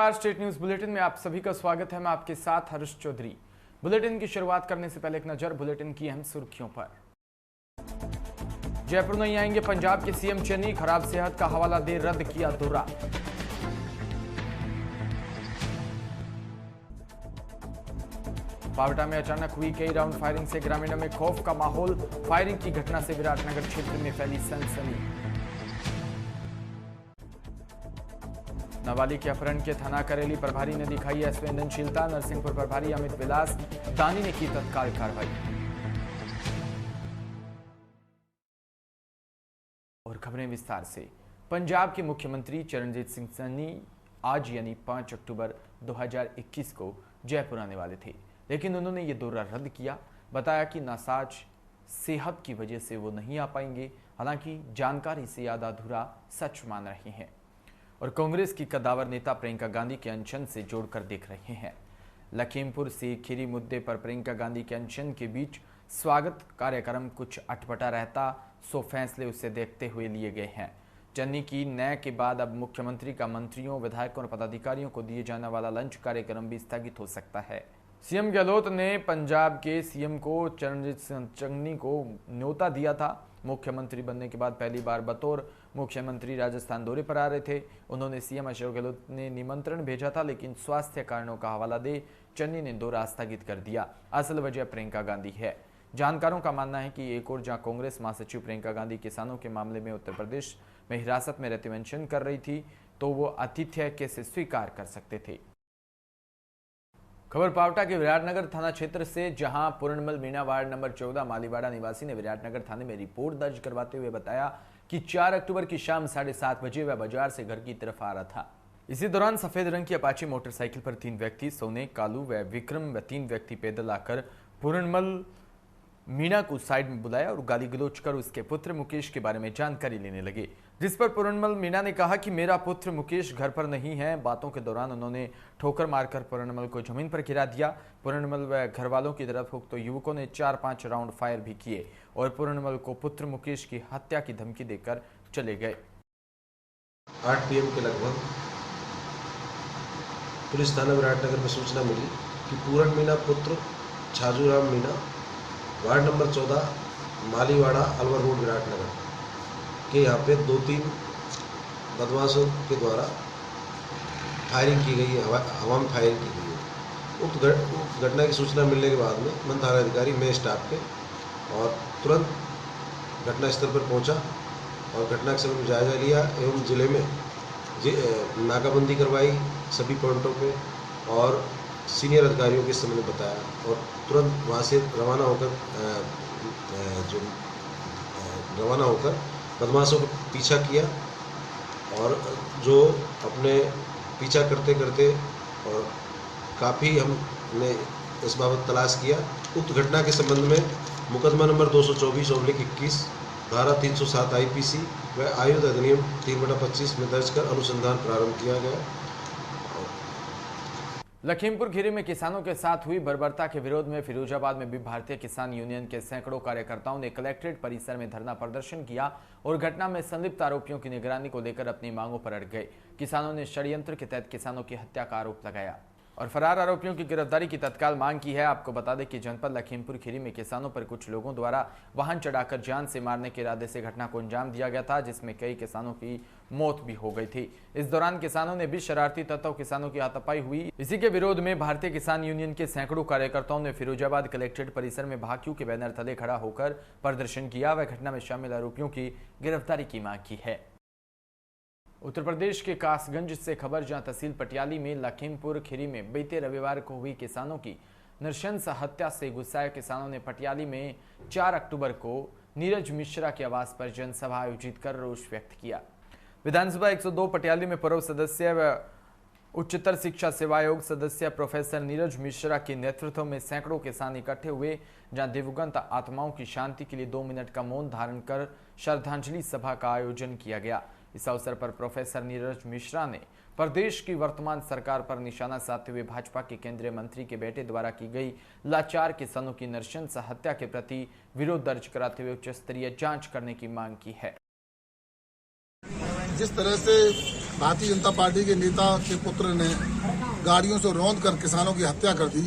नमस्कार, state news bulletin में आप सभी का स्वागत है। मैं आपके साथ हर्ष चौधरी। बुलेटिन की शुरुआत करने से पहले एक नजर बुलेटिन की अहम सुर्खियों पर। जयपुर नहीं आएंगे पंजाब के सीएम चन्नी, खराब सेहत का हवाला दे रद्द किया दौरा। पावटा में अचानक हुई कई राउंड फायरिंग से ग्रामीणों में खौफ का माहौल। फायरिंग की घटना से विराटनगर क्षेत्र में फैली सनसनी। नाबालिग के अपहरण के थाना करेली प्रभारी ने दिखाई संवेदनशीलता। नरसिंहपुर प्रभारी अमित विलास दानी ने की तत्काल कार्रवाई। और खबरें विस्तार से। पंजाब के मुख्यमंत्री चरणजीत सिंह चन्नी आज यानी 5 अक्टूबर 2021 को जयपुर आने वाले थे, लेकिन उन्होंने ये दौरा रद्द किया। बताया कि नासाज सेहत की वजह से वो नहीं आ पाएंगे। हालांकि जानकारी से ज्यादा अधूरा सच मान रहे हैं और कांग्रेस की कद्दावर नेता प्रियंका गांधी के अनशन से जोड़कर देख रहे हैं। लखीमपुर से खीरी मुद्दे पर प्रियंका गांधी के अनशन के बीच स्वागत कार्यक्रम कुछ अटपटा रहता, सो फैसले उसे देखते हुए लिए गए हैं। चन्नी की नय के बाद अब मुख्यमंत्री का मंत्रियों, विधायकों और पदाधिकारियों को दिए जाने वाला लंच कार्यक्रम भी स्थगित हो सकता है। सीएम गहलोत ने पंजाब के सीएम को चरणजीत सिंह चन्नी को न्योता दिया था। मुख्यमंत्री बनने के बाद पहली बार बतौर मुख्यमंत्री राजस्थान दौरे पर आ रहे थे। उन्होंने सीएम अशोक गहलोत ने निमंत्रण भेजा था, लेकिन स्वास्थ्य कारणों का हवाला दे चन्नी ने दौरा स्थगित कर दिया। असल वजह प्रियंका गांधी है। जानकारों का मानना है कि एक और जहां कांग्रेस महासचिव प्रियंका गांधी किसानों के मामले में उत्तर प्रदेश में हिरासत में रहते अनशन कर रही थी, तो वो आतिथ्य कैसे स्वीकार कर सकते थे। खबर पावटा के विराटनगर थाना क्षेत्र से, जहां पूर्णमल मीणा वार्ड नंबर 14 मालीवाड़ा निवासी ने विराटनगर थाने में रिपोर्ट दर्ज करवाते हुए बताया कि 4 अक्टूबर की शाम 7:30 बजे वह बाजार से घर की तरफ आ रहा था। इसी दौरान सफेद रंग की अपाची मोटरसाइकिल पर 3 व्यक्ति सोने, कालू व विक्रम व 3 व्यक्ति पैदल आकर पूर्णमल मीणा को साइड में बुलाया और गाली गलौज कर उसके पुत्र मुकेश के बारे में जानकारी लेने लगे, जिस पर पूर्णमल मीणा ने कहा कि मेरा पुत्र मुकेश घर पर नहीं है। बातों के दौरान उन्होंने ठोकर मारकर पूर्णमल को जमीन पर गिरा दिया। पूर्णमल व घर वालों की तरफ उक्त युवकों ने 4-5 राउंड फायर भी किए और पूर्णमल को पुत्र मुकेश की हत्या की धमकी देकर चले गए। 8 PM के लगभग पुलिस थाना विराटनगर में सूचना मिली कि पूरण मीणा पुत्र Chhajuram Meena ward number 14 Maliwara Alwar road Viratnagar के यहाँ पे 2-3 बदमाशों के द्वारा फायरिंग की गई है, हवा में फायरिंग की गई है। उक्त घटना की सूचना मिलने के बाद में मन थाना अधिकारी मैं स्टाफ के और तुरंत घटनास्थल पर पहुंचा और घटना के समय में जायजा लिया एवं जिले में नाकाबंदी करवाई सभी पॉइंटों पे और सीनियर अधिकारियों के समय बताया और तुरंत वहाँ से रवाना होकर बदमाशों को पीछा किया और जो अपने पीछा करते करते और काफ़ी हमने इस बाबत तलाश किया। उक्त घटना के संबंध में मुकदमा नंबर 224/21 धारा 307 IPC व आयुध अधिनियम 3/25 में दर्ज कर अनुसंधान प्रारंभ किया गया। लखीमपुर खीरी में किसानों के साथ हुई बर्बरता के विरोध में फिरोजाबाद में भी भारतीय किसान यूनियन के सैकड़ों कार्यकर्ताओं ने कलेक्ट्रेट परिसर में धरना प्रदर्शन किया और घटना में संलिप्त आरोपियों की निगरानी को लेकर अपनी मांगों पर अड़ गए। किसानों ने षड्यंत्र के तहत किसानों की हत्या का आरोप लगाया और फरार आरोपियों की गिरफ्तारी की तत्काल मांग की है। आपको बता दें कि जनपद लखीमपुर खीरी में किसानों पर कुछ लोगों द्वारा वाहन चढ़ाकर जान से मारने के इरादे से घटना को अंजाम दिया गया था, जिसमें कई किसानों की मौत भी हो गई थी। इस दौरान किसानों ने भी शरारती तत्व किसानों की हाथापाई हुई। इसी के विरोध में भारतीय किसान यूनियन के सैकड़ों कार्यकर्ताओं ने फिरोजाबाद कलेक्ट्रेट परिसर में भाकियू के बैनर तले खड़ा होकर प्रदर्शन किया व घटना में शामिल आरोपियों की गिरफ्तारी की मांग की है। उत्तर प्रदेश के कासगंज से खबर, जहां तहसील पटियाली में लखीमपुर खीरी में बीते रविवार को हुई किसानों की नृशंस हत्या से गुस्साए किसानों ने पटियाली में 4 अक्टूबर को नीरज मिश्रा के आवास पर जनसभा आयोजित कर रोष व्यक्त किया। विधानसभा 102 पटियाली में पूर्व सदस्य व उच्चतर शिक्षा सेवा आयोग सदस्य प्रोफेसर नीरज मिश्रा के नेतृत्व में सैकड़ों किसान इकट्ठे हुए, जहां दिवंगत आत्माओं की शांति के लिए 2 मिनट का मौन धारण कर श्रद्धांजलि सभा का आयोजन किया गया। इस अवसर पर प्रोफेसर नीरज मिश्रा ने प्रदेश की वर्तमान सरकार पर निशाना साधते हुए भाजपा के केंद्रीय मंत्री के बेटे द्वारा की गई लाचार किसानों की नृशंस हत्या के प्रति विरोध दर्ज कराते हुए उच्च स्तरीय जांच करने की मांग की है। जिस तरह से भारतीय जनता पार्टी के नेता के पुत्र ने गाड़ियों से रौंद कर किसानों की हत्या कर दी।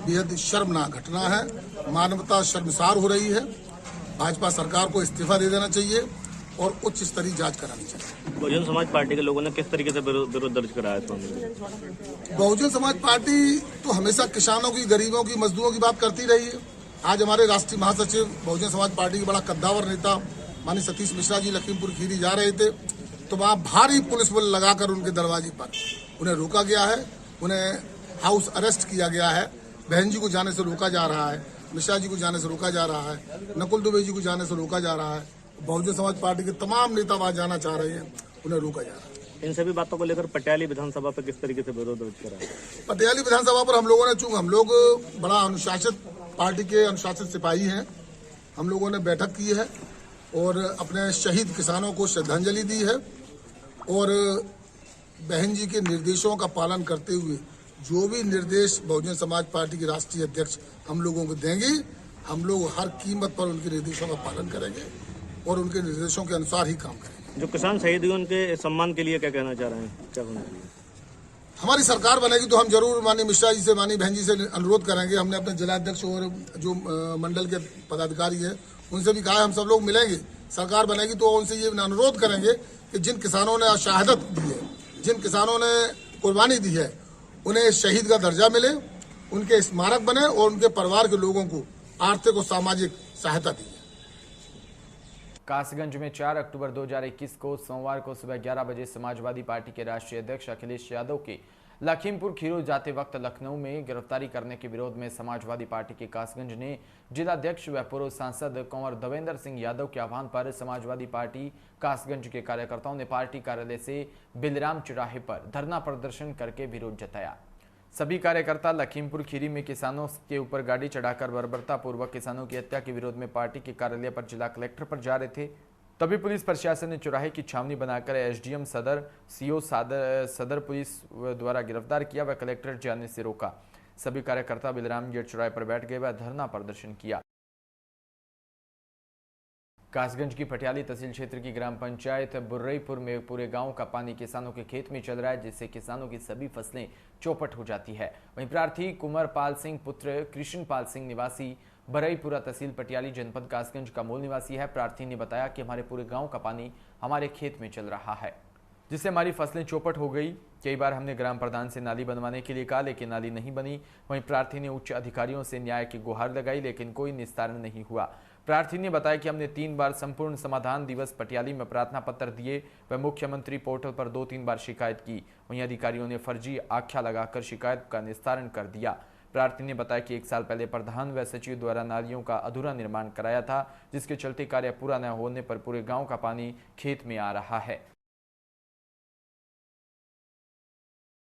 बेहद शर्मनाक घटना है। मानवता शर्मसार हो रही है। भाजपा सरकार को इस्तीफा दे देना चाहिए और उच्च स्तरीय जांच करानी चाहिए। बहुजन समाज पार्टी के लोगों ने किस तरीके से विरोध दर्ज कराया इस मामले में? बहुजन समाज पार्टी तो हमेशा किसानों की, गरीबों की, मजदूरों की बात करती रही है। आज हमारे राष्ट्रीय महासचिव बहुजन समाज पार्टी के बड़ा कद्दावर नेता माननीय सतीश मिश्रा जी लखीमपुर खीरी जा रहे थे, तो वहाँ भारी पुलिस बल लगाकर उनके दरवाजे पर उन्हें रोका गया है। उन्हें हाउस अरेस्ट किया गया है। बहन जी को जाने से रोका जा रहा है, मिश्रा जी को जाने से रोका जा रहा है, नकुल दुबे जी को जाने से रोका जा रहा है। बहुजन समाज पार्टी के तमाम नेता वहां जाना चाह रहे हैं, उन्हें रोका जा रहा है। इन सभी बातों को लेकर पटियाली विधानसभा पर किस तरीके से विरोध दर्ज करा? पटियाली विधानसभा पर हम लोगों ने, चूंकि हम लोग बड़ा अनुशासित पार्टी के अनुशासित सिपाही हैं, हम लोगों ने बैठक की है और अपने शहीद किसानों को श्रद्धांजलि दी है और बहन जी के निर्देशों का पालन करते हुए जो भी निर्देश बहुजन समाज पार्टी के राष्ट्रीय अध्यक्ष हम लोगों को देंगे, हम लोग हर कीमत पर उनके निर्देशों का पालन करेंगे और उनके निर्देशों के अनुसार ही काम करेंगे। जो किसान शहीद हुए उनके सम्मान के लिए क्या कहना चाह रहे हैं, क्या होना चाहिए? हमारी सरकार बनेगी तो हम जरूर माननीय मिश्रा जी से, माननीय बहन जी से अनुरोध करेंगे। हमने अपने जिलाध्यक्ष और जो मंडल के पदाधिकारी हैं उनसे भी कहा है, हम सब लोग मिलेंगे। सरकार बनेगी तो उनसे ये अनुरोध करेंगे कि जिन किसानों ने शहादत दी है, जिन किसानों ने कुर्बानी दी है, उन्हें शहीद का दर्जा मिले, उनके स्मारक बने और उनके परिवार के लोगों को आर्थिक और सामाजिक सहायता दी। कासगंज में 4 अक्टूबर 2021 को सोमवार को सुबह 11 बजे समाजवादी पार्टी के राष्ट्रीय अध्यक्ष अखिलेश यादव की लखीमपुर खीरी जाते वक्त लखनऊ में गिरफ्तारी करने के विरोध में समाजवादी पार्टी के कासगंज ने जिलाध्यक्ष व पूर्व सांसद कुंवर देवेंद्र सिंह यादव के आह्वान पर समाजवादी पार्टी कासगंज के कार्यकर्ताओं ने पार्टी कार्यालय से बिलराम चौराहे पर धरना प्रदर्शन करके विरोध जताया। सभी कार्यकर्ता लखीमपुर खीरी में किसानों के ऊपर गाड़ी चढ़ाकर बर्बरतापूर्वक किसानों की हत्या के विरोध में पार्टी के कार्यालय पर जिला कलेक्टर पर जा रहे थे। तभी पुलिस प्रशासन ने चौराहे की छावनी बनाकर एसडीएम सदर, सीओ सदर पुलिस द्वारा गिरफ्तार किया व कलेक्टर जाने से रोका। सभी कार्यकर्ता बिलराम गेट चौराहे पर बैठ गए व धरना प्रदर्शन किया। कासगंज की पटियाली तहसील क्षेत्र की ग्राम पंचायत बुर्रईपुर में पूरे गांव का पानी किसानों के खेत में चल रहा है, जिससे किसानों की सभी फसलें चौपट हो जाती है। वहीं प्रार्थी कुंवर पाल सिंह पुत्र कृष्ण पाल सिंह निवासी बरईपुरा तहसील पटियाली जनपद कासगंज का मूल निवासी है। प्रार्थी ने बताया कि हमारे पूरे गांव का पानी हमारे खेत में चल रहा है, जिससे हमारी फसलें चौपट हो गई। कई बार हमने ग्राम प्रधान से नाली बनवाने के लिए कहा, लेकिन नाली नहीं बनी। वहीं प्रार्थी ने उच्च अधिकारियों से न्याय की गुहार लगाई, लेकिन कोई निस्तारण नहीं हुआ। प्रार्थी ने बताया कि हमने 3 बार संपूर्ण समाधान दिवस पटियाली में प्रार्थना पत्र दिए व मुख्यमंत्री पोर्टल पर 2-3 बार शिकायत की। वहीं अधिकारियों ने फर्जी आख्या लगाकर शिकायत का निस्तारण कर दिया। प्रार्थी ने बताया कि 1 साल पहले प्रधान व सचिव द्वारा नालियों का अधूरा निर्माण कराया था, जिसके चलते कार्य पूरा न होने पर पूरे गांव का पानी खेत में आ रहा है।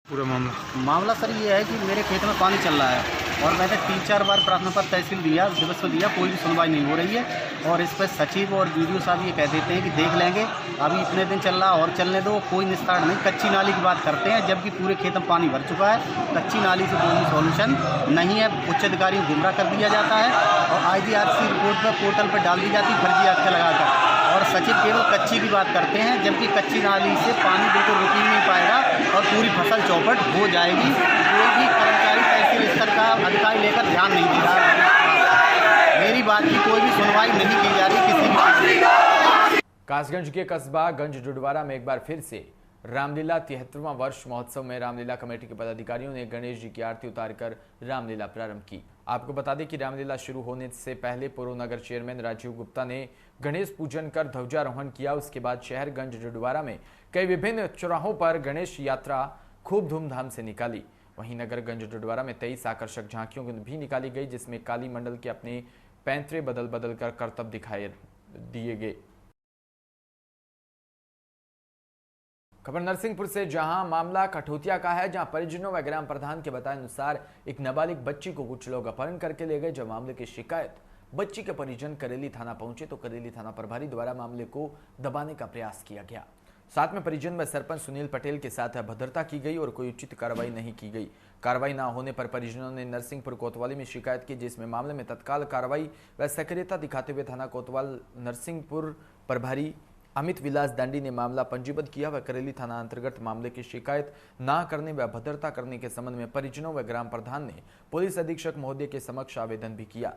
पूरा मामला सर ये है कि मेरे खेत में पानी चल रहा है और मैंने 3-4 बार प्रार्थना पत्र तहसील दिया, दिवस को दिया, कोई भी सुनवाई नहीं हो रही है। और इस पर सचिव और वीडियो साहब ये कह देते हैं कि देख लेंगे, अभी इतने दिन चल रहा और चलने दो, कोई निस्तारण नहीं। कच्ची नाली की बात करते हैं, जबकि पूरे खेत में पानी भर चुका है। कच्ची नाली से कोई भी सॉल्यूशन नहीं है। उच्च अधिकारी को गुमराह कर दिया जाता है और IGRC रिपोर्ट पर पोर्टल पर डाल दी जाती है फर्जी आख्या लगाकर। और सचिव केवल कच्ची की बात करते हैं, जबकि कच्ची नाली से पानी बिल्कुल रुक ही नहीं पाएगा और पूरी फसल चौपट हो जाएगी। कोई भी कर्मचारी तहसील स्तर का अधिकारी लेकर ध्यान नहीं दे रहा। मेरी बात की कोई भी सुनवाई नहीं की जा रही किसी भी। कासगंज के कस्बा गंज जुडवारा में एक बार फिर से रामलीला 73वां वर्ष महोत्सव में रामलीला कमेटी के पदाधिकारियों ने गणेश जी की आरती उतारकर रामलीला प्रारंभ की। आपको बता दें कि रामलीला शुरू होने से पहले पूर्व नगर चेयरमैन राजीव गुप्ता ने गणेश पूजन कर ध्वजारोहण किया। उसके बाद शहर गंज जुडवारा में कई विभिन्न चौराहों पर गणेश यात्रा खूब धूमधाम से निकाली। वहीं नगर गंज जुडवारा में 23 आकर्षक झांकियों भी निकाली गई, जिसमें काली मंडल के अपने पैंतरे बदल कर करतब दिखाई दिए गए। खबर नरसिंहपुर से, जहां मामला कठौतिया का है, जहां परिजनों व ग्राम प्रधान के बताए अनुसार एक नाबालिग बच्ची को कुछ लोग अपहरण करके ले गए। जब मामले की शिकायत बच्ची के परिजन करेली थाना पहुंचे तो करेली थाना प्रभारी द्वारा मामले को दबाने का प्रयास किया गया। साथ में परिजन व सरपंच सुनील पटेल के साथ अभद्रता की गई और कोई उचित कार्रवाई नहीं की गई। कार्रवाई न होने पर परिजनों ने नरसिंहपुर कोतवाली में शिकायत की, जिसमें मामले में तत्काल कार्रवाई व सक्रियता दिखाते हुए थाना कोतवाल नरसिंहपुर प्रभारी अमित विलास दांडी ने मामला पंजीबद्ध किया व करेली थाना अंतर्गत मामले की शिकायत न करने व अभद्रता करने के संबंध में परिजनों व ग्राम प्रधान ने पुलिस अधीक्षक महोदय के समक्ष आवेदन भी किया।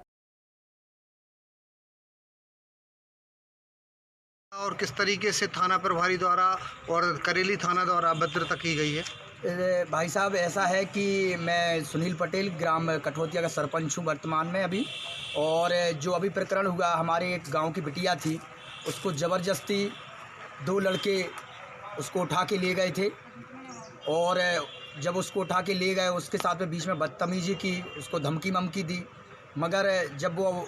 और किस तरीके से थाना प्रभारी द्वारा और करेली थाना द्वारा अभद्रता की गई है? भाई साहब, ऐसा है कि मैं सुनील पटेल ग्राम कठोतिया का सरपंच हूँ वर्तमान में अभी। और जो अभी प्रकरण हुआ, हमारे एक गांव की बिटिया थी, उसको ज़बरदस्ती 2 लड़के उसको उठा के ले गए थे। और जब उसको उठा के ले गए, उसके साथ में बीच में बदतमीजी की, उसको धमकी ममकी दी। मगर जब वो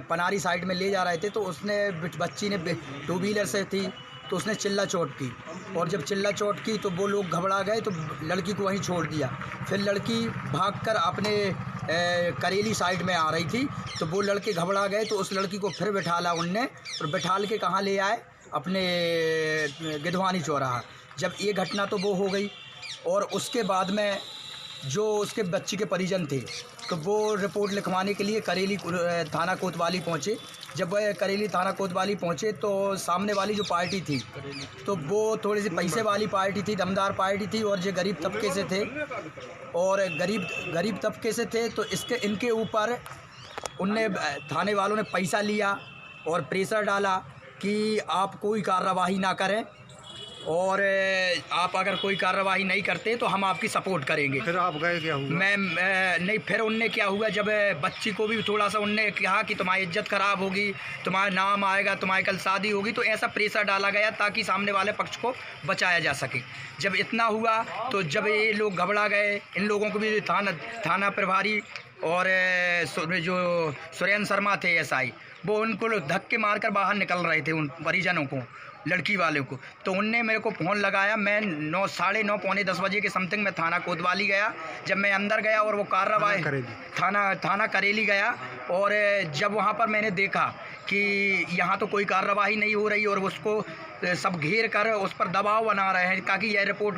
पनारी साइड में ले जा रहे थे तो उसने बच्ची ने 2 व्हीलर से थी तो उसने चिल्ला चोट की। और जब चिल्ला चोट की तो वो लोग घबरा गए तो लड़की को वहीं छोड़ दिया। फिर लड़की भागकर अपने करेली साइड में आ रही थी तो वो लड़के घबरा गए तो उस लड़की को फिर बिठाला उनने, और बिठाल के कहाँ ले आए? अपने गिधवानी चौराहा। जब ये घटना तो वो हो गई, और उसके बाद में जो उसके बच्ची के परिजन थे तो वो रिपोर्ट लिखवाने के लिए करेली थाना कोतवाली पहुँचे। जब वह करेली थाना कोतवाली पहुँचे तो सामने वाली जो पार्टी थी तो वो थोड़ी सी पैसे वाली पार्टी थी, दमदार पार्टी थी, और जो गरीब तबके से थे और गरीब तबके से थे तो इनके ऊपर उनने थाने वालों ने पैसा लिया और प्रेशर डाला कि आप कोई कार्रवाई ना करें, और आप अगर कोई कार्रवाई नहीं करते तो हम आपकी सपोर्ट करेंगे। फिर आप गए, क्या हुआ? मैं नहीं, फिर उनने क्या हुआ, जब बच्ची को भी थोड़ा सा उनने कहा कि तुम्हारी इज्जत खराब होगी, तुम्हारा नाम आएगा, तुम्हारी कल शादी होगी, तो ऐसा प्रेशर डाला गया ताकि सामने वाले पक्ष को बचाया जा सके। जब इतना हुआ तो जब ये लोग घबरा गए, इन लोगों को भी थाना प्रभारी और जो सुरेंद्र शर्मा थे SI, वो उनको धक्के मारकर बाहर निकल रहे थे, उन परिजनों को, लड़की वाले को। तो उनने मेरे को फ़ोन लगाया। मैं 9, साढ़े 9, पौने 10 बजे के समथिंग में थाना कोतवाली गया। जब मैं अंदर गया और वो कार्रवाई थाना करेली गया, और जब वहाँ पर मैंने देखा कि यहाँ तो कोई कार्रवाई नहीं हो रही और उसको सब घेर कर उस पर दबाव बना रहे हैं ताकि यह रिपोर्ट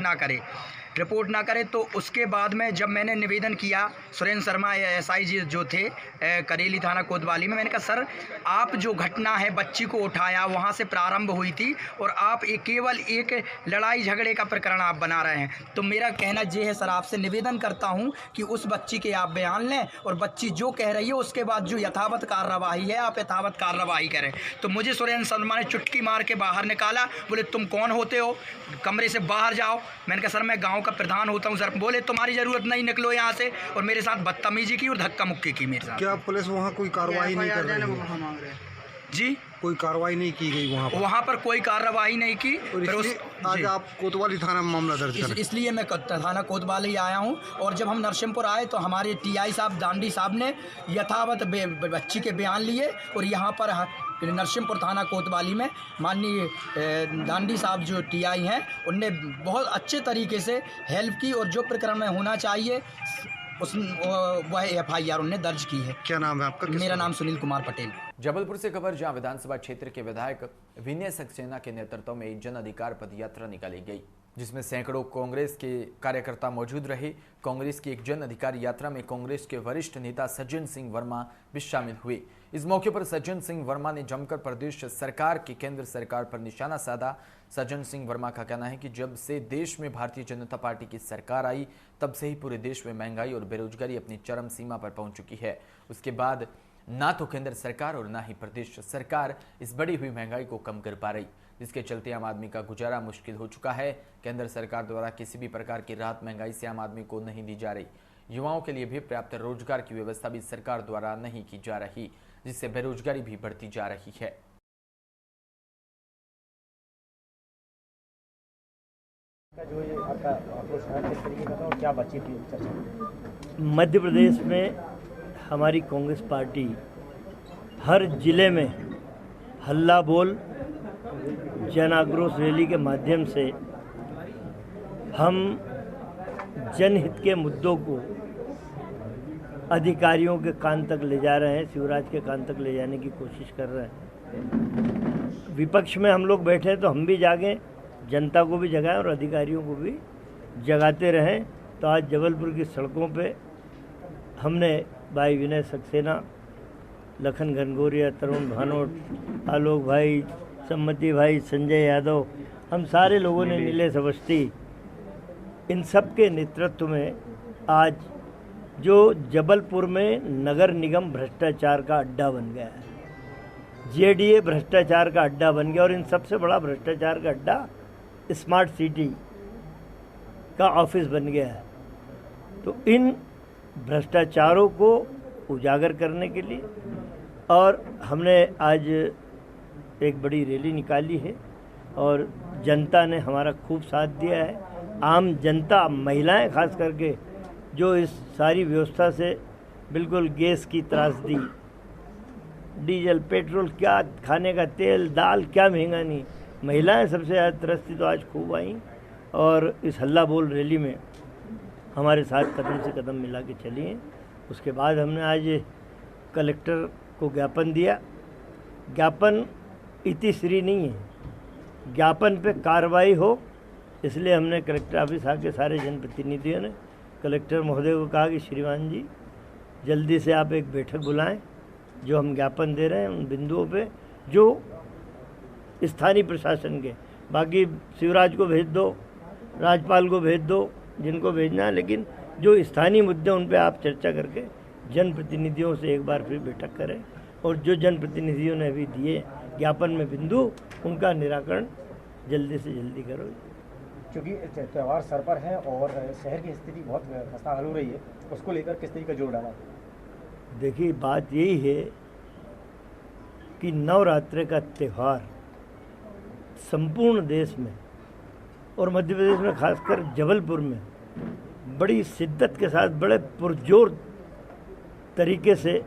ना करे, तो उसके बाद में जब मैंने निवेदन किया सुरेंद्र शर्मा SI जी जो थे करेली थाना कोतवाली में, मैंने कहा सर, आप जो घटना है बच्ची को उठाया वहाँ से प्रारंभ हुई थी और आप केवल एक लड़ाई झगड़े का प्रकरण आप बना रहे हैं। तो मेरा कहना ये है सर, आपसे निवेदन करता हूँ कि उस बच्ची के आप बयान लें और बच्ची जो कह रही है उसके बाद जो यथावत कार्रवाई है आप यथावत कार्रवाई करें। तो मुझे सुरेंद्र शर्मा ने चुटकी मार के बाहर निकाला, बोले तुम कौन होते हो, कमरे से बाहर जाओ। मैंने कहा सर, मैं गाँव का प्रधान होता हूं सर। बोले तुम्हारी जरूरत नहीं, निकलो यहाँ से, और मेरे साथ बदतमीजी की और धक्का मुक्की की मेरे साथ। क्या पुलिस वहाँ कोई कार्रवाई नहीं कर रही है? जी, कोई कार्रवाई नहीं की गई वहाँ पर कोई कार्रवाई नहीं की। आज आप कोतवाली थाना में मामला दर्ज करें? इसलिए मैं थाना कोतवाली आया हूँ। और जब हम नरसिंहपुर आए तो हमारे TI साहब दांडी साहब ने यथावत बच्ची के बयान लिए, और यहाँ पर नरसिंहपुर थाना कोतवाली में माननीय दांडी साहब जो TI हैं उनने बहुत अच्छे तरीके से हेल्प की, और जो प्रकरण में होना चाहिए वह FIR उन्होंने दर्ज की है। क्या नाम है आपका? मेरा नाम सुनील कुमार पटेल। जबलपुर से खबर, जहां विधानसभा क्षेत्र के विधायक विनय सक्सेना के नेतृत्व में एक जन अधिकार पद यात्रा निकाली गई, जिसमें सैकड़ों कांग्रेस के कार्यकर्ता मौजूद रहे। कांग्रेस की एक जन अधिकार यात्रा में कांग्रेस के वरिष्ठ नेता सज्जन सिंह वर्मा भी शामिल हुए। इस मौके पर सज्जन सिंह वर्मा ने जमकर प्रदेश सरकार की केंद्र सरकार पर निशाना साधा। सज्जन सिंह वर्मा का कहना है कि जब से देश में भारतीय जनता पार्टी की सरकार आई तब से ही पूरे देश में महंगाई और बेरोजगारी अपनी चरम सीमा पर पहुंच चुकी है। उसके बाद ना तो केंद्र सरकार और ना ही प्रदेश सरकार इस बढ़ी हुई महंगाई को कम कर पा रही, जिसके चलते आम आदमी का गुजारा मुश्किल हो चुका है। केंद्र सरकार द्वारा किसी भी प्रकार की राहत महंगाई से आम आदमी को नहीं दी जा रही। युवाओं के लिए भी पर्याप्त रोजगार की व्यवस्था भी सरकार द्वारा नहीं की जा रही, जिससे बेरोजगारी भी बढ़ती जा रही है। मध्य प्रदेश में हमारी कांग्रेस पार्टी हर जिले में हल्ला बोल जन आक्रोश रैली के माध्यम से हम जनहित के मुद्दों को अधिकारियों के कान तक ले जा रहे हैं, शिवराज के कान तक ले जाने की कोशिश कर रहे हैं। विपक्ष में हम लोग बैठे तो हम भी जागें, जनता को भी जगाएं और अधिकारियों को भी जगाते रहें। तो आज जबलपुर की सड़कों पे हमने भाई विनय सक्सेना, लखन घनघोरिया, तरुण भानोट, आलोक भाई, सम्मति भाई, संजय यादव, हम सारे लोगों ने, नीलेश अवस्थी, इन सब के नेतृत्व में आज जो जबलपुर में नगर निगम भ्रष्टाचार का अड्डा बन गया है, जेडीए भ्रष्टाचार का अड्डा बन गया, और इन सबसे बड़ा भ्रष्टाचार का अड्डा स्मार्ट सिटी का ऑफिस बन गया है। तो इन भ्रष्टाचारों को उजागर करने के लिए और हमने आज एक बड़ी रैली निकाली है और जनता ने हमारा खूब साथ दिया है। आम जनता, महिलाएं खास करके, जो इस सारी व्यवस्था से बिल्कुल गैस की त्रासदी, डीजल, पेट्रोल, क्या खाने का तेल, दाल क्या महंगा नहीं, महिलाएं सबसे ज़्यादा त्रस्ती, तो आज खूब आई और इस हल्ला बोल रैली में हमारे साथ कदम से कदम मिला के चली हैं। उसके बाद हमने आज कलेक्टर को ज्ञापन दिया। ज्ञापन इतिश्री नहीं है, ज्ञापन पे कार्रवाई हो, इसलिए हमने कलेक्टर ऑफिस आके सारे जनप्रतिनिधियों ने कलेक्टर महोदय को कहा कि श्रीमान जी जल्दी से आप एक बैठक बुलाएं, जो हम ज्ञापन दे रहे हैं उन बिंदुओं पे जो स्थानीय प्रशासन के, बाकी शिवराज को भेज दो, राज्यपाल को भेज दो, जिनको भेजना है, लेकिन जो स्थानीय मुद्दे उन पे आप चर्चा करके जनप्रतिनिधियों से एक बार फिर बैठक करें और जो जनप्रतिनिधियों ने अभी दिए ज्ञापन में बिंदु, उनका निराकरण जल्दी से जल्दी करो। क्योंकि त्यौहार सर पर है और शहर की स्थिति बहुत खस्ताहाल हो रही है, उसको लेकर किस तरीके का जोर डाला? देखिए, बात यही है कि नवरात्रि का त्यौहार संपूर्ण देश में और मध्य प्रदेश में, खासकर जबलपुर में बड़ी शिद्दत के साथ, बड़े पुरजोर तरीके से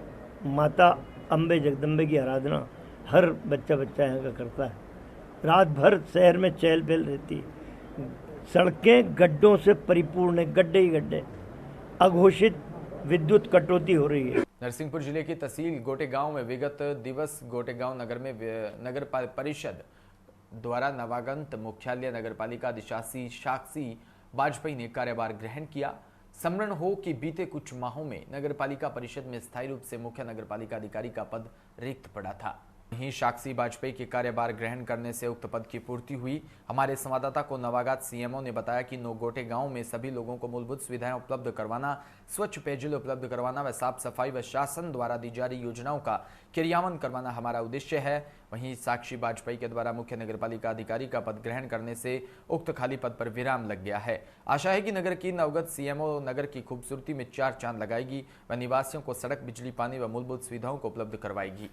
माता अम्बे जगदम्बे की आराधना हर बच्चा यहाँ का करता है। रात भर शहर में चहल पहल रहती है, सड़कें गड्ढों से परिपूर्ण है, गड्ढे ही गड्ढे, अघोषित विद्युत कटौती हो रही है। नरसिंहपुर जिले की तहसील गोटेगांव में विगत दिवस गोटेगांव नगर में नगर परिषद द्वारा नवागंत मुख्यालय नगरपालिका अधिशासी साक्षी वाजपेयी ने कार्यभार ग्रहण किया। स्मरण हो कि बीते कुछ माहों में नगरपालिका परिषद में स्थायी रूप से मुख्य नगरपालिका अधिकारी का पद रिक्त पड़ा था। वहीं साक्षी वाजपेयी के कार्यभार ग्रहण करने से उक्त पद की पूर्ति हुई। हमारे संवाददाता को नवागत सीएमओ ने बताया कि नोगोटे गांव में सभी लोगों को मूलभूत सुविधाएं उपलब्ध करवाना, स्वच्छ पेयजल उपलब्ध करवाना व साफ सफाई व शासन द्वारा दी जा रही योजनाओं का क्रियान्वयन करवाना हमारा उद्देश्य है। वहीं साक्षी वाजपेयी के द्वारा मुख्य नगरपालिका अधिकारी का पद ग्रहण करने से उक्त खाली पद पर विराम लग गया है। आशा है कि नगर की नवगत सीएमओ नगर की खूबसूरती में चार चांद लगाएगी व निवासियों को सड़क, बिजली, पानी व मूलभूत सुविधाओं को उपलब्ध करवाएगी।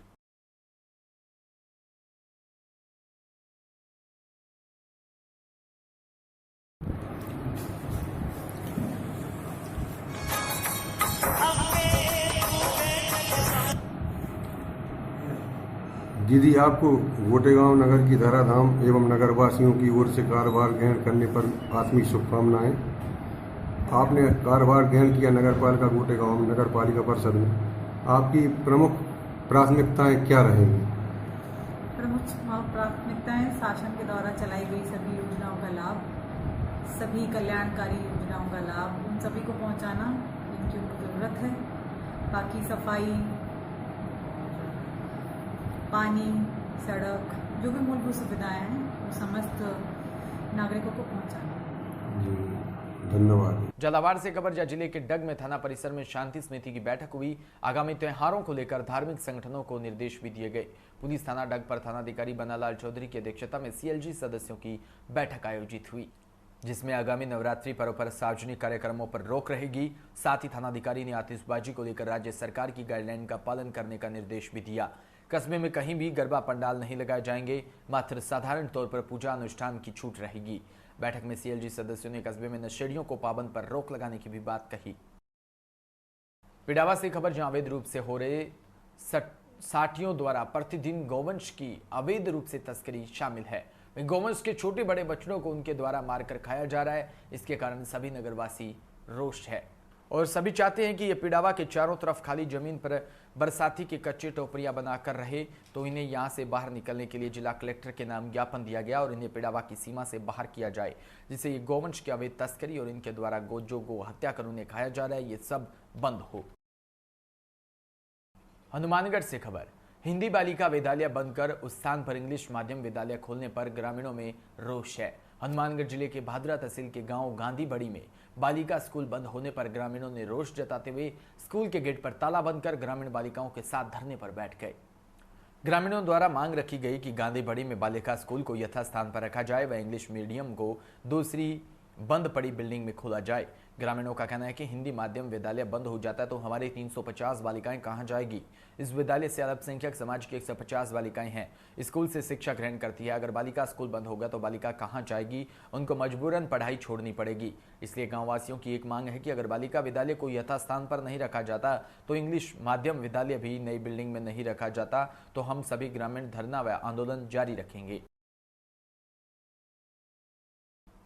दीदी, आपको गोटेगांव नगर की धराधाम एवं नगरवासियों की ओर से कार्यभार ग्रहण करने पर आत्मिक शुभकामनाएं। आपने कार्यभार ग्रहण किया नगरपालिका गोटेगांव नगरपालिका परिषद में, आपकी प्रमुख प्राथमिकताएं क्या रहेंगी? प्रमुख प्राथमिकताएं शासन के द्वारा चलाई गई सभी योजनाओं का लाभ, सभी कल्याणकारी योजनाओं का लाभ उन सभी को पहुंचाना जिनकी उनको ज़रूरत है। बाकी सफाई, पानी, सड़क, जो भी मूलभूत सुविधाएं हैं वो समस्त नागरिकों को पहुंचाना। धन्यवाद। झालावाड़ से खबर जिले के डग में थाना परिसर में शांति समिति की बैठक हुई। आगामी त्योहारों को लेकर धार्मिक संगठनों को निर्देश भी दिए गए। पुलिस थाना डग पर थानाधिकारी बनालाल चौधरी की अध्यक्षता में सीएलजी सदस्यों की बैठक आयोजित हुई, जिसमें आगामी नवरात्रि पर्व पर सार्वजनिक कार्यक्रमों पर रोक रहेगी। साथ ही थानाधिकारी ने आतिशबाजी को लेकर राज्य सरकार की गाइडलाइन का पालन करने का निर्देश भी दिया। कस्बे में कहीं भी गरबा पंडाल नहीं लगाए जाएंगे, मात्र साधारण तौर पर पूजा अनुष्ठान की छूट रहेगी। बैठक में सीएलजी सदस्यों ने कस्बे में नशेड़ियों को पाबंद पर रोक लगाने की भी बात कही। पिडावा से खबर, जहां अवैध रूप से हो रहे साठियों द्वारा प्रतिदिन गौवंश की अवैध रूप से तस्करी शामिल है। गौवंश के छोटे बड़े बछड़ों को उनके द्वारा मारकर खाया जा रहा है। इसके कारण सभी नगरवासी रोष है और सभी चाहते हैं कि ये पिडावा के चारों तरफ खाली जमीन पर बरसाती के कच्चे टोपरियां बनाकर रहे, तो इन्हें यहां से बाहर निकलने के लिए जिला कलेक्टर के नाम ज्ञापन दिया गया और इन्हें पिडावा की सीमा से बाहर किया जाए, जिससे ये गौवंश की अवैध तस्करी और इनके द्वारा गो हत्या कर उन्हें खाया जा रहा है, ये सब बंद हो। हनुमानगढ़ से खबर, हिंदी बालिका विद्यालय बंद कर उस स्थान पर इंग्लिश माध्यम विद्यालय खोलने पर ग्रामीणों में रोष है। हनुमानगढ़ जिले के भादरा तहसील के गांव गांधी बड़ी में बालिका स्कूल बंद होने पर ग्रामीणों ने रोष जताते हुए स्कूल के गेट पर ताला बंद कर ग्रामीण बालिकाओं के साथ धरने पर बैठ गए। ग्रामीणों द्वारा मांग रखी गई कि गांधी बड़ी में बालिका स्कूल को यथास्थान पर रखा जाए व इंग्लिश मीडियम को दूसरी बंद पड़ी बिल्डिंग में खोला जाए। ग्रामीणों का कहना है कि हिंदी माध्यम विद्यालय बंद हो जाता है तो हमारी 350 बालिकाएं कहां जाएगी। इस विद्यालय से अल्पसंख्यक समाज की 150 बालिकाएं हैं, स्कूल से शिक्षा ग्रहण करती है। अगर बालिका स्कूल बंद होगा तो बालिका कहां जाएगी, उनको मजबूरन पढ़ाई छोड़नी पड़ेगी। इसलिए गाँव वासियों की एक मांग है कि अगर बालिका विद्यालय को यथास्थान पर नहीं रखा जाता तो इंग्लिश माध्यम विद्यालय भी नई बिल्डिंग में नहीं रखा जाता तो हम सभी ग्रामीण धरना व आंदोलन जारी रखेंगे।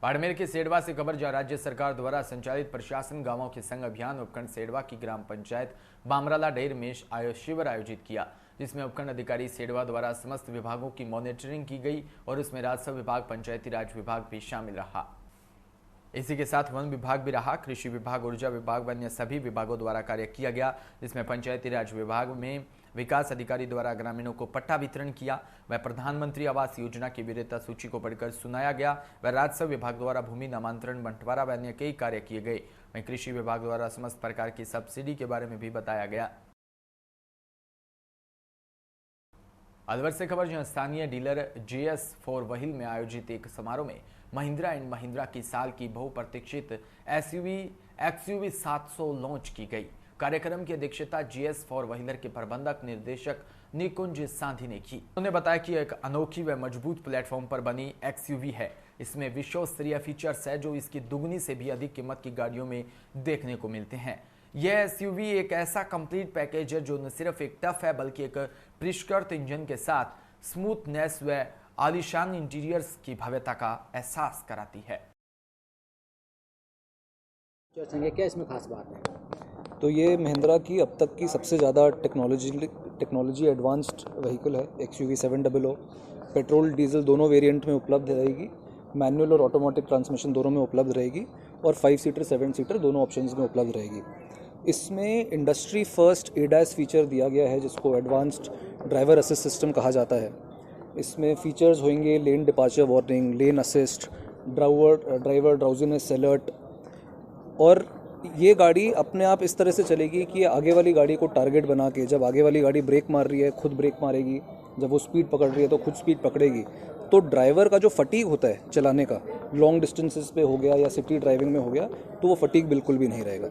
बाड़मेर के सेडवा से खबर जहां राज्य सरकार द्वारा संचालित प्रशासन गांवों के संग अभियान उपखंड सेडवा की ग्राम पंचायत बामराला डेर में शिविर आयोजित किया, जिसमें उपखंड अधिकारी सेडवा द्वारा समस्त विभागों की मॉनिटरिंग की गई और इसमें राजस्व विभाग, पंचायती राज विभाग भी शामिल रहा। इसी के साथ वन विभाग भी रहा, कृषि विभाग, ऊर्जा विभाग व अन्य सभी विभागों द्वारा कार्य किया गया, जिसमें पंचायती राज विभाग में विकास अधिकारी द्वारा ग्रामीणों को पट्टा वितरण किया व प्रधानमंत्री आवास योजना की विजेता सूची को पढ़कर सुनाया गया व राजस्व विभाग द्वारा भूमि नामांतरण, बंटवारा व अन्य कई कार्य किए गए। वहीं कृषि विभाग द्वारा समस्त प्रकार की सब्सिडी के बारे में भी बताया गया। अलवर से खबर जहां स्थानीय डीलर JS4 वहील में आयोजित एक समारोह में महिंद्रा एंड महिंद्रा की साल की बहुप्रतीक्षित XUV 700 लॉन्च की गई। कार्यक्रम की अध्यक्षता JS4 व्हीलर के प्रबंधक निर्देशक निकुंज सांधी ने की। उन्होंने बताया कि एक अनोखी व मजबूत प्लेटफॉर्म पर बनी XUV है। इसमें विश्व स्तरीय फीचर्स है जो इसकी दुगनी से भी अधिक कीमत की गाड़ियों में देखने को मिलते हैं। यह SUV एक ऐसा कंप्लीट पैकेज है जो न सिर्फ एक टफ है बल्कि एक परिष्कृत इंजन के साथ स्मूथनेस व आलीशान इंटीरियर्स की भव्यता का एहसास कराती है। क्या इसमें खास बात है? तो ये महिंद्रा की अब तक की सबसे ज़्यादा टेक्नोलॉजी एडवांस्ड व्हीकल है। XUV 700 पेट्रोल डीजल दोनों वेरिएंट में उपलब्ध रहेगी, मैनुअल और ऑटोमेटिक ट्रांसमिशन दोनों में उपलब्ध रहेगी और 5 सीटर 7 सीटर दोनों ऑप्शंस में उपलब्ध रहेगी। इसमें इंडस्ट्री फर्स्ट ADAS फीचर दिया गया है जिसको एडवांस्ड ड्राइवर असिस्ट सिस्टम कहा जाता है। इसमें फीचर्स होंगे लेन डिपार्चर वार्निंग, लेन असिस्ट, ड्राइवर ड्राउजीनेस अलर्ट। और ये गाड़ी अपने आप इस तरह से चलेगी कि आगे वाली गाड़ी को टारगेट बना के, जब आगे वाली गाड़ी ब्रेक मार रही है खुद ब्रेक मारेगी, जब वो स्पीड पकड़ रही है तो खुद स्पीड पकड़ेगी। तो ड्राइवर का जो फटीग होता है चलाने का, लॉन्ग डिस्टेंसेस पे हो गया या सिटी ड्राइविंग में हो गया, तो वो फटीग बिल्कुल भी नहीं रहेगा।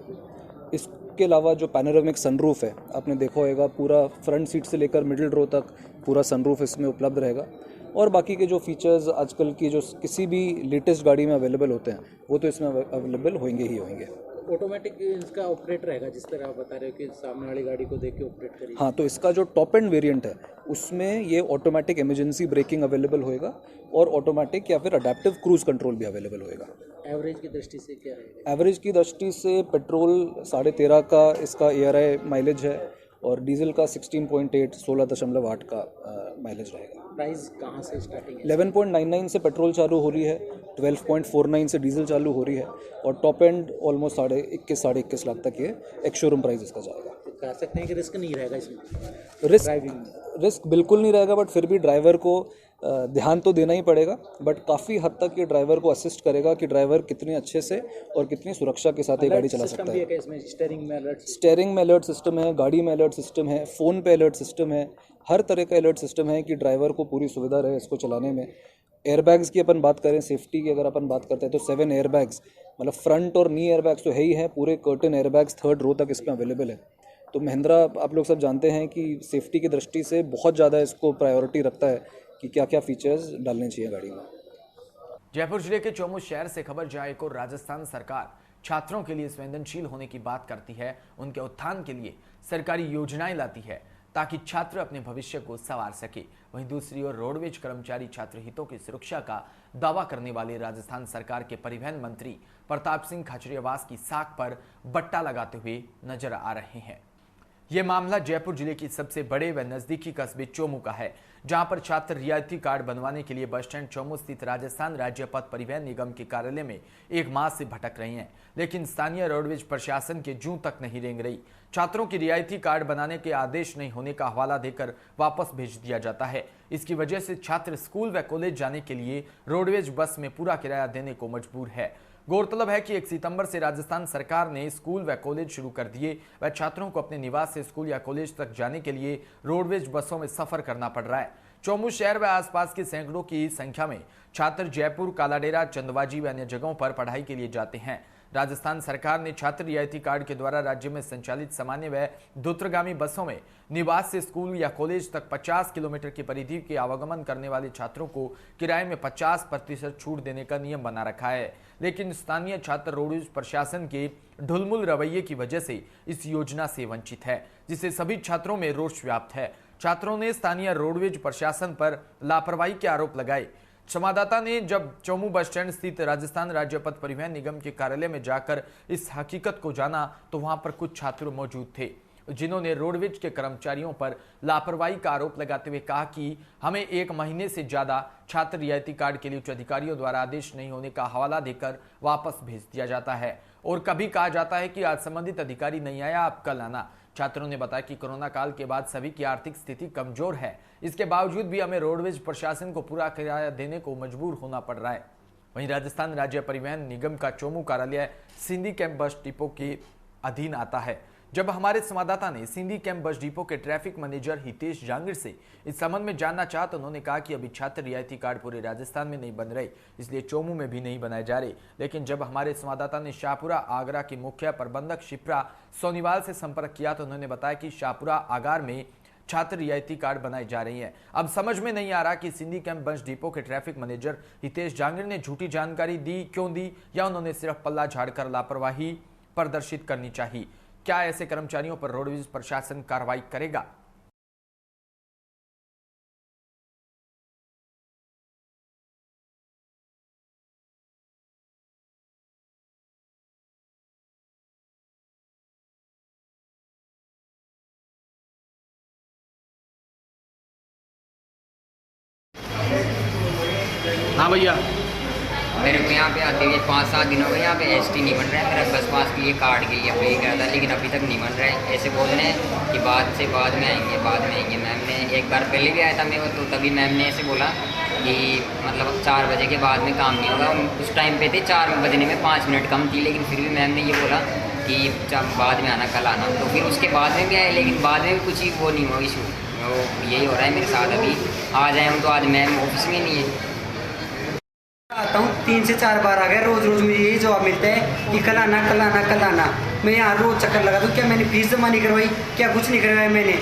इसके अलावा जो पैनोरामिक सनरूफ है, आपने देखा होगा, पूरा फ्रंट सीट से लेकर मिडिल रो तक पूरा सनरूफ इसमें उपलब्ध रहेगा। और बाकी के जो फीचर्स आजकल की जो किसी भी लेटेस्ट गाड़ी में अवेलेबल होते हैं वो तो इसमें अवेलेबल होंगे ही होंगे। ऑटोमेटिक इसका ऑपरेट रहेगा जिस तरह आप बता रहे हो कि सामने वाली गाड़ी को देख के ऑपरेट करिए। हाँ, तो इसका जो टॉप एंड वेरिएंट है उसमें ये ऑटोमेटिक इमरजेंसी ब्रेकिंग अवेलेबल होएगा और ऑटोमेटिक या फिर अडेप्टिव क्रूज कंट्रोल भी अवेलेबल होएगा। एवरेज की दृष्टि से क्या है? एवरेज की दृष्टि से पेट्रोल 13.5 का इसका ARI माइलेज है और डीजल का 16.8 16.8 का माइलेज रहेगा। प्राइस कहाँ से स्टार्टिंग है? 11.99 से पेट्रोल चालू हो रही है, 12.49 से डीजल चालू हो रही है और टॉप एंड ऑलमोस्ट 21.5 लाख तक ये एक शोरूम प्राइस इसका जाएगा। तो कह सकते हैं कि रिस्क नहीं रहेगा इसमें? रिस्क बिल्कुल नहीं रहेगा, बट फिर भी ड्राइवर को ध्यान तो देना ही पड़ेगा। बट काफ़ी हद तक ये ड्राइवर को असिस्ट करेगा कि ड्राइवर कितने अच्छे से और कितनी सुरक्षा के साथ ये गाड़ी चला सकता है। स्टेयरिंग में अलर्ट सिस्टम है, गाड़ी में अलर्ट सिस्टम है, फ़ोन पे अलर्ट सिस्टम है, हर तरह का अलर्ट सिस्टम है कि ड्राइवर को पूरी सुविधा रहे इसको चलाने में। एयरबैग्स की अपन बात करें, सेफ्टी की अगर अपन बात करते हैं तो 7 एयरबैग्स, मतलब फ्रंट और नी एयरबैग्स तो है ही है, पूरे कर्टन एयरबैग्स 3rd रो तक इसमें अवेलेबल है। तो महिंद्रा आप लोग सब जानते हैं कि सेफ्टी की दृष्टि से बहुत ज़्यादा इसको प्रायोरिटी रखता है कि क्या क्या फीचर्स डालने चाहिए गाड़ी में। जयपुर जिले के चौमू शहर से खबर जाए को राजस्थान सरकार छात्रों के लिए संवेदनशील होने की बात करती है, उनके उत्थान के लिए सरकारी योजनाएं लाती है ताकि छात्र अपने भविष्य को संवार सके। वहीं दूसरी ओर रोडवेज कर्मचारी छात्र हितों की सुरक्षा का दावा करने वाले राजस्थान सरकार के परिवहन मंत्री प्रताप सिंह खाचरियावास की साख पर बट्टा लगाते हुए नजर आ रहे हैं। ये मामला जयपुर जिले की सबसे बड़े व नजदीकी कस्बे चोमू का है, जहां पर छात्र रियायती कार्ड बनवाने के लिए बस स्टैंड चोमू स्थित राजस्थान राज्य पथ परिवहन निगम के कार्यालय में एक माह से भटक रही हैं, लेकिन स्थानीय रोडवेज प्रशासन के जूं तक नहीं रेंग रही। छात्रों की रियायती कार्ड बनाने के आदेश नहीं होने का हवाला देकर वापस भेज दिया जाता है। इसकी वजह से छात्र स्कूल व कॉलेज जाने के लिए रोडवेज बस में पूरा किराया देने को मजबूर है। गौरतलब है कि 1 सितंबर से राजस्थान सरकार ने स्कूल व कॉलेज शुरू कर दिए व छात्रों को अपने निवास से स्कूल या कॉलेज तक जाने के लिए रोडवेज बसों में सफर करना पड़ रहा है। चोमू शहर व आसपास के सैकड़ों की संख्या में छात्र जयपुर, कालाडेरा, चंदवाजी व अन्य जगहों पर पढ़ाई के लिए जाते हैं। राजस्थान सरकार ने छात्र रियायती कार्ड के द्वारा राज्य में संचालित सामान्य व द्रुतगामी बसों में निवास से स्कूल या कॉलेज तक 50 किलोमीटर की परिधि के आवागमन करने वाले छात्रों को किराए में 50% छूट देने का नियम बना रखा है, लेकिन स्थानीय छात्र रोडवेज प्रशासन के ढुलमुल रवैये की वजह से इस योजना से वंचित है, जिससे सभी छात्रों में रोष व्याप्त है। छात्रों ने स्थानीय रोडवेज प्रशासन पर लापरवाही के आरोप लगाए। संवाददाता ने जब चोमू बस स्टैंड स्थित राजस्थान राज्य पथ परिवहन निगम के कार्यालय में जाकर इस हकीकत को जाना तो वहां पर कुछ छात्र मौजूद थे, जिन्होंने रोडवेज के कर्मचारियों पर लापरवाही का आरोप लगाते हुए कहा कि हमें 1 महीने से ज्यादा छात्र रियायती कार्ड के लिए उच्च अधिकारियों द्वारा आदेश नहीं होने का हवाला देकर वापस भेज दिया जाता है और कभी कहा जाता है कि आज संबंधित अधिकारी नहीं आया, आप कल आना। छात्रों ने बताया कि कोरोना काल के बाद सभी की आर्थिक स्थिति कमजोर है, इसके बावजूद भी हमें रोडवेज प्रशासन को पूरा किराया देने को मजबूर होना पड़ रहा है। वहीं राजस्थान राज्य परिवहन निगम का चोमू कार्यालय सिंधी कैंप बस डिपो के अधीन आता है। जब हमारे संवाददाता ने सिंधी कैंप बस डिपो के ट्रैफिक मैनेजर हितेश जांगिड़ से इस संबंध में जानना चाहा तो उन्होंने कहा कि अभी छात्र रियायती कार्ड पूरे राजस्थान में नहीं बन रहे, इसलिए चोमू में भी नहीं बनाए जा रहे। लेकिन जब हमारे संवाददाता ने शाहपुरा आगरा की मुख्य प्रबंधक शिप्रा सोनीवाल से संपर्क किया तो उन्होंने बताया कि शाहपुरा आगार में छात्र रियायती कार्ड बनाए जा रही हैं। अब समझ में नहीं आ रहा कि सिंधी कैंप बस डिपो के ट्रैफिक मैनेजर हितेश जांगिड़ ने झूठी जानकारी दी क्यों दी, या उन्होंने सिर्फ पल्ला झाड़कर लापरवाही प्रदर्शित करनी चाहिए। क्या ऐसे कर्मचारियों पर रोडवेज प्रशासन कार्रवाई करेगा? हाँ भैया, मेरे को यहाँ पे आते हुए 5-7 दिन हो गए। यहाँ पे एसटी नहीं बन रहा है, मेरा बस पास के लिए कार्ड के लिए अप्लाई किया था, लेकिन अभी तक नहीं बन रहा है। ऐसे बोल रहे हैं कि बाद में आएंगे। मैम ने एक बार पहले भी आया था मेरे को, तो तभी मैम ने ऐसे बोला कि मतलब 4 बजे के बाद में काम नहीं होगा। उस टाइम पे थे 4 बजने में 5 मिनट कम थी, लेकिन फिर भी मैम ने ये बोला कि बाद में आना, कल आना। तो फिर उसके बाद में भी आए, लेकिन बाद में भी कुछ ही वो नहीं हुआ इशू। यही हो रहा है मेरे साथ। अभी आ जाए हम तो आज मैम ऑफिस में नहीं है। आता हूँ 3 से 4 बार आ गया, रोज मुझे यही जवाब मिलता है कि कल आना। मैं यहाँ रोज चक्कर लगा दूँ, क्या मैंने फीस जमा नहीं करवाई, क्या कुछ नहीं करवाया मैंने।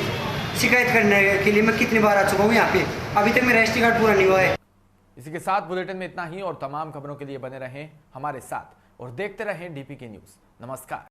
शिकायत करने के लिए मैं कितनी बार आ चुका हूँ यहाँ पे, अभी तक मेरा एसटी कार्ड पूरा नहीं हुआ है। इसी के साथ बुलेटिन में इतना ही और तमाम खबरों के लिए बने रहें हमारे साथ और देखते रहें DPK न्यूज। नमस्कार।